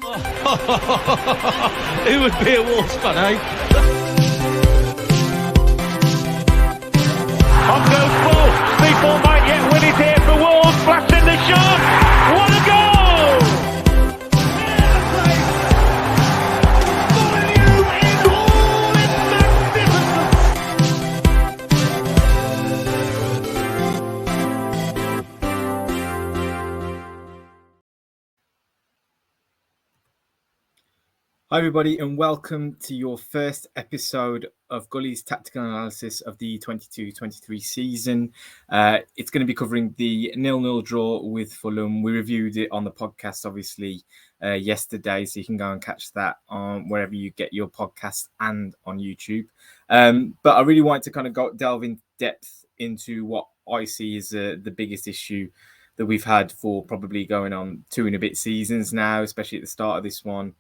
Who would be a Wolves fan, eh? On goes Bull. People might yet win it here for Wolves. Blasting the shot. What a goal! Hi everybody and welcome to your first episode of Gully's tactical analysis of the 22-23 season. It's going to be covering the 0-0 draw with Fulham. We reviewed it on the podcast obviously yesterday, so you can go and catch that on wherever you get your podcast and on YouTube. But I really wanted to kind of delve in depth into what I see as the biggest issue that we've had for probably going on 2 and a bit seasons now, especially at the start of this one.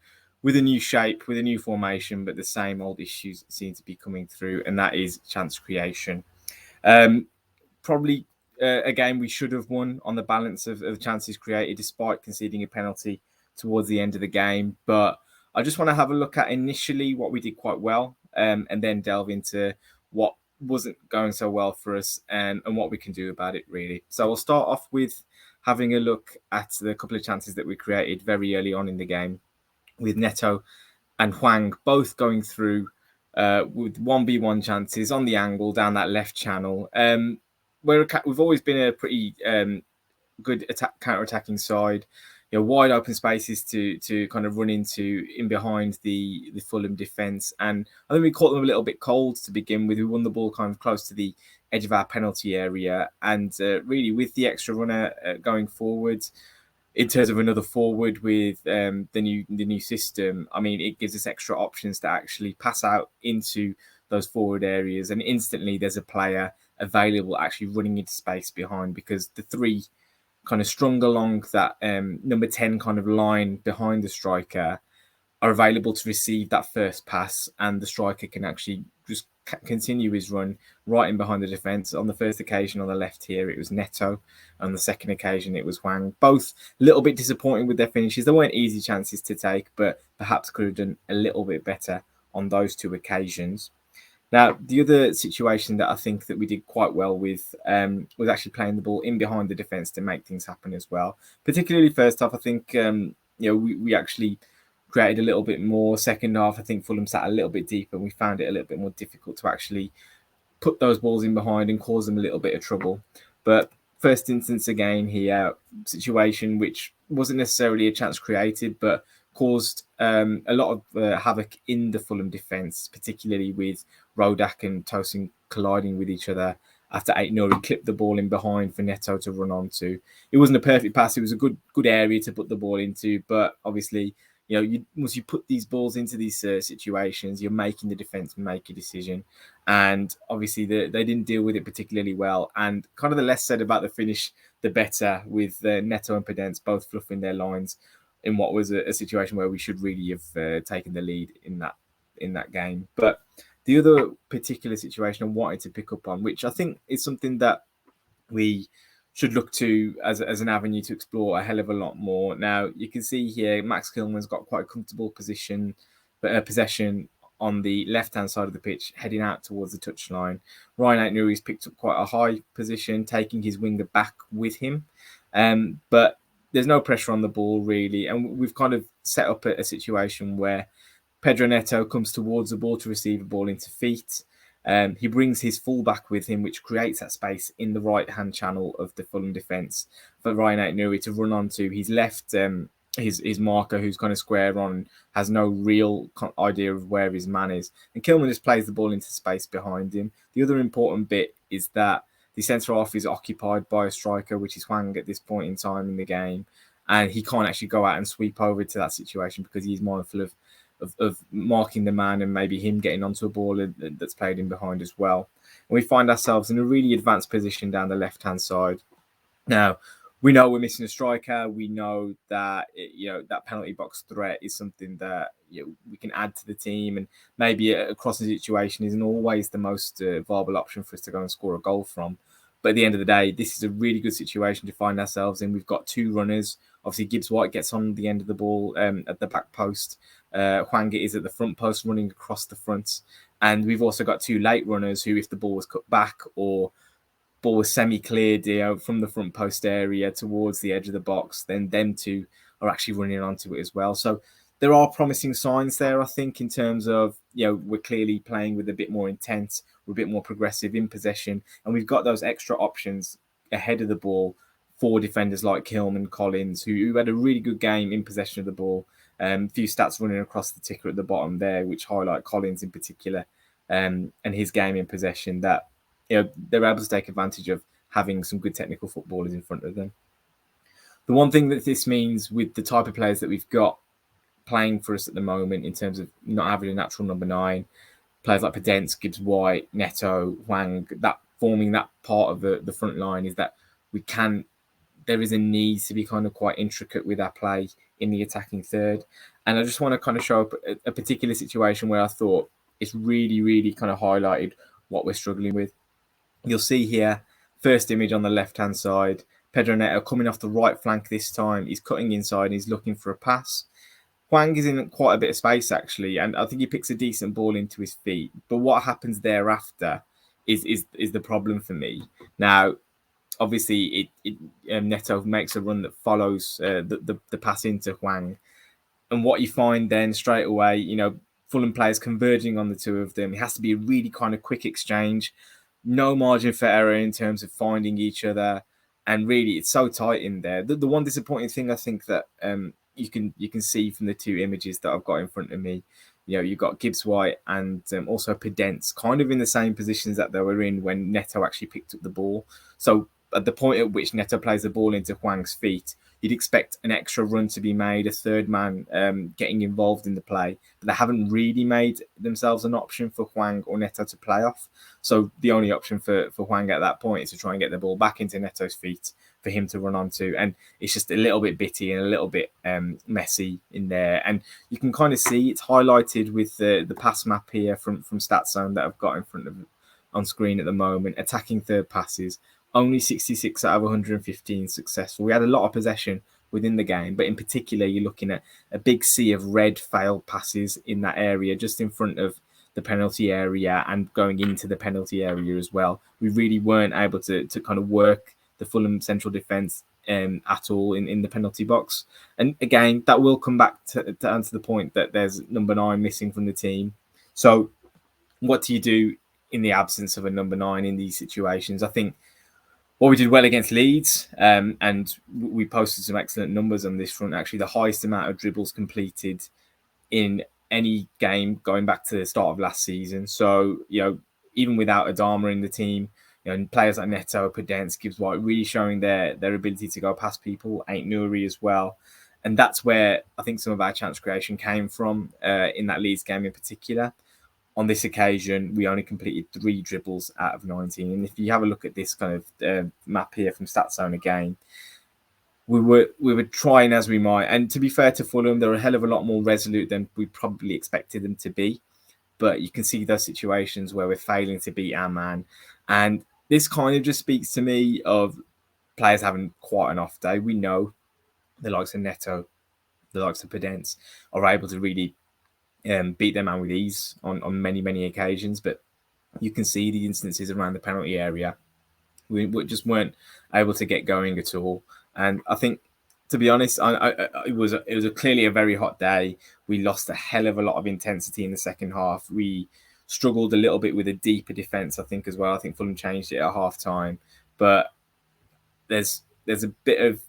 With a new shape, with a new formation, but the same old issues seem to be coming through, and that is chance creation. Probably a game we should have won on the balance of the chances created, despite conceding a penalty towards the end of the game. But I just want to have a look at initially what we did quite well, and then delve into what wasn't going so well for us and what we can do about it, really. So we'll start off with having a look at the couple of chances that we created very early on in the game, with Neto and Hwang both going through with 1v1 chances on the angle down that left channel. We've always been a pretty good counter-attacking side, wide open spaces to kind of run into in behind the Fulham defence. And I think we caught them a little bit cold to begin with. We won the ball kind of close to the edge of our penalty area. And really, with the extra runner going forward, in terms of another forward with the new system, I mean, it gives us extra options to actually pass out into those forward areas, and instantly there's a player available actually running into space behind, because the three kind of strung along that number 10 kind of line behind the striker are available to receive that first pass, and the striker can actually just continue his run right in behind the defence. On the first occasion on the left here, it was Neto. On the second occasion, it was Hwang. Both a little bit disappointing with their finishes. They weren't easy chances to take, but perhaps could have done a little bit better on those 2 occasions. Now, the other situation that I think that we did quite well with was actually playing the ball in behind the defence to make things happen as well. Particularly first half, I think we actually created a little bit more. Second half, I think Fulham sat a little bit deeper, and we found it a little bit more difficult to actually put those balls in behind and cause them a little bit of trouble. But first instance again here, situation which wasn't necessarily a chance created, but caused a lot of havoc in the Fulham defence, particularly with Rodak and Tosin colliding with each other after Aït-Nouri clipped the ball in behind for Neto to run onto. It wasn't a perfect pass. It was a good area to put the ball into, but obviously, once you put these balls into these situations, you're making the defence make a decision. And obviously, they didn't deal with it particularly well. And kind of the less said about the finish, the better, with Neto and Podence both fluffing their lines in what was a situation where we should really have taken the lead in that game. But the other particular situation I wanted to pick up on, which I think is something that we should look to as an avenue to explore a hell of a lot more. Now, you can see here, Max Kilman's got quite a comfortable possession on the left-hand side of the pitch, heading out towards the touchline. Ryan Aït-Nouri's picked up quite a high position, taking his winger back with him. But there's no pressure on the ball, really. And we've kind of set up a situation where Pedro Neto comes towards the ball to receive a ball into feet. He brings his fullback with him, which creates that space in the right-hand channel of the Fulham defence for Ryan Aït-Nouri to run onto. He's left his marker, who's kind of square on, has no real idea of where his man is. And Kilman just plays the ball into space behind him. The other important bit is that the centre-half is occupied by a striker, which is Hwang at this point in time in the game. And he can't actually go out and sweep over to that situation because he's mindful of marking the man and maybe him getting onto a ball that's played in behind as well. And we find ourselves in a really advanced position down the left-hand side. Now, we know we're missing a striker. We know that that penalty box threat is something that we can add to the team, and maybe a crossing situation isn't always the most viable option for us to go and score a goal from. But at the end of the day, this is a really good situation to find ourselves in. We've got 2 runners. Obviously, Gibbs-White gets on the end of the ball at the back post. Hwang is at the front post running across the front. And we've also got 2 late runners who, if the ball was cut back or ball was semi-cleared from the front post area towards the edge of the box, then them 2 are actually running onto it as well. So there are promising signs there, I think, in terms of, we're clearly playing with a bit more intent, we're a bit more progressive in possession, and we've got those extra options ahead of the ball for defenders like Kilman and Collins, who had a really good game in possession of the ball. A few stats running across the ticker at the bottom there, which highlight Collins in particular, and his game in possession, that they're able to take advantage of having some good technical footballers in front of them. The one thing that this means with the type of players that we've got playing for us at the moment, in terms of not having a natural number 9, players like Podence, Gibbs-White, Neto, Hwang, that forming that part of the front line, is that there is a need to be kind of quite intricate with our play in the attacking third. And I just want to kind of show up a particular situation where I thought it's really, really kind of highlighted what we're struggling with. You'll see here, first image on the left-hand side, Pedro Neto coming off the right flank this time. He's cutting inside and he's looking for a pass. Hwang is in quite a bit of space, actually, and I think he picks a decent ball into his feet. But what happens thereafter is the problem for me. Now, obviously, Neto makes a run that follows the pass into Hwang. And what you find then straight away, Fulham players converging on the 2 of them. It has to be a really kind of quick exchange. No margin for error in terms of finding each other. And really, it's so tight in there. The one disappointing thing I think that you can see from the 2 images that I've got in front of me, you've got Gibbs-White and also Podence kind of in the same positions that they were in when Neto actually picked up the ball. So at the point at which Neto plays the ball into Hwang's feet, you'd expect an extra run to be made, a third man getting involved in the play. But they haven't really made themselves an option for Hwang or Neto to play off. So the only option for Hwang at that point is to try and get the ball back into Neto's feet for him to run onto. And it's just a little bit bitty and a little bit messy in there. And you can kind of see it's highlighted with the pass map here from StatZone that I've got in front of on screen at the moment. Attacking third passes, only 66 out of 115 successful. We had a lot of possession within the game, but in particular, you're looking at a big sea of red failed passes in that area, just in front of the penalty area and going into the penalty area as well. We really weren't able to kind of work the Fulham central defence at all in the penalty box. And again, that will come back to answer the point that there's number 9 missing from the team. So what do you do in the absence of a number 9 in these situations? I think what we did well against Leeds, and we posted some excellent numbers on this front, actually the highest amount of dribbles completed in any game going back to the start of last season. So, even without Adama in the team, and players like Neto, Podence, Gibbs-White really showing their ability to go past people, Ain't Nouri as well. And that's where I think some of our chance creation came from in that Leeds game in particular. On this occasion, we only completed 3 dribbles out of 19. And if you have a look at this kind of map here from StatZone again, we were trying as we might. And to be fair to Fulham, they're a hell of a lot more resolute than we probably expected them to be. But you can see those situations where we're failing to beat our man. And this kind of just speaks to me of players having quite an off day. We know the likes of Neto, the likes of Podence are able to really beat their man with ease on many, many occasions. But you can see the instances around the penalty area. We just weren't able to get going at all. And I think, to be honest, it was clearly a very hot day. We lost a hell of a lot of intensity in the second half. We struggled a little bit with a deeper defence, I think, as well. I think Fulham changed it at half time. But there's a bit of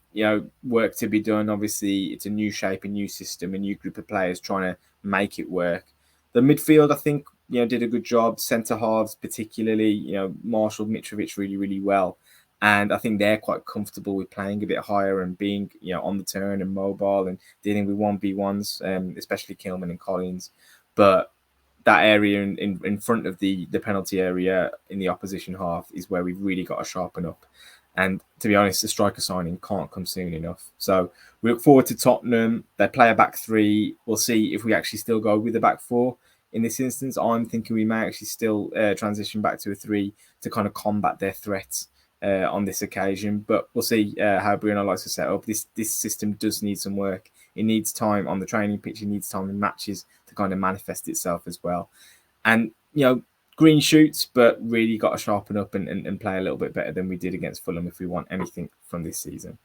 work to be done. Obviously, it's a new shape, a new system, a new group of players trying to make it work. The midfield, I think, did a good job. Centre halves, particularly, marshalled Mitrovic really, really well. And I think they're quite comfortable with playing a bit higher and being, on the turn and mobile and dealing with 1v1s, especially Kilman and Collins. But that area in front of the penalty area in the opposition half is where we've really got to sharpen up. And to be honest, the striker signing can't come soon enough. So we look forward to Tottenham. They play a back 3. We'll see if we actually still go with the back 4. In this instance, I'm thinking we may actually still transition back to a 3 to kind of combat their threats on this occasion. But we'll see how Bruno likes to set up. This system does need some work. It needs time on the training pitch. It needs time in matches to kind of manifest itself as well. And, green shoots, but really got to sharpen up and play a little bit better than we did against Fulham if we want anything from this season.